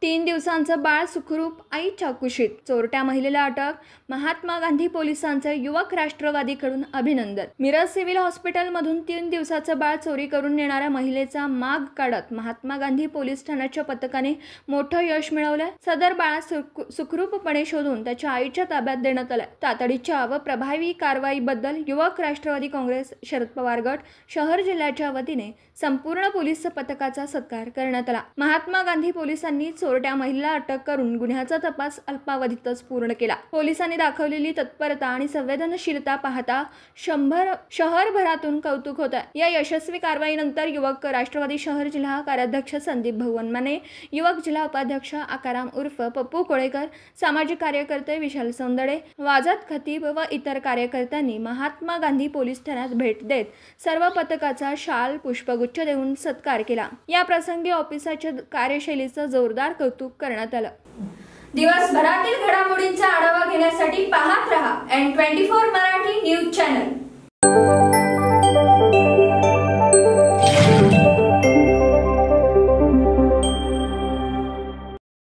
3 दिवसांचं बाळ सुखरूप आईच्या कुशीत, चोरट्या महिलेला अटक, महात्मा गांधी पोलिसांचे युवक राष्ट्रवादीकडून अभिनंदन। मिरज सिव्हिल हॉस्पिटलमधून 3 दिवसाचं बाळ चोरी करून नेणाऱ्या महिलेचा माग काढत महात्मा गांधी पोलीस ठाण्याच्या पथकाने मोठं यश मिळवलंय। सदर बाळा सुखरूपपणे शोधून त्याच्या आईच्या ताब्यात देण्यात आलंय। तातडीच्या व प्रभावी कारवाईबद्दल युवक राष्ट्रवादी काँग्रेस शरद पवार गट शहर जिल्ह्याच्या वतीने संपूर्ण पोलीस पथकाचा सत्कार करण्यात आला। महात्मा गांधी पोलिसांनी चोरट्या महिलेला अटक करून गुन्ह्याचा तपास अल्पावधीतच पूर्ण केला। पोलिसांनी दाखवलेली तत्परता आणि संवेदनशीलता पाहता शहरभरातून कौतुक होत आहे। या यशस्वी कारवाईनंतर युवक राष्ट्रवादी शहर जिल्हा कार्याध्यक्ष संदीप भगवनमाने, युवक जिल्हा उपाध्यक्ष आकाराम उर्फ पप्पू कोळेकर, सामाजिक कार्यकर्ते विशाल सौंदडे, वाजद खतीब व इतर कार्यकर्त्यांनी महात्मा गांधी पोलीस ठाण्यात भेट देत सर्व पथकाचा शाल पुष्पगुच्छ देऊन सत्कार केला। या प्रसंगी ऑफिसरच्या कार्यशैलीचं जोरदार कौतुक करण्यात आलं। दिवसभरातील घडामोडींचा आढावा घेण्यासाठी पाहत रहा N24 मराठी न्यूज चॅनल।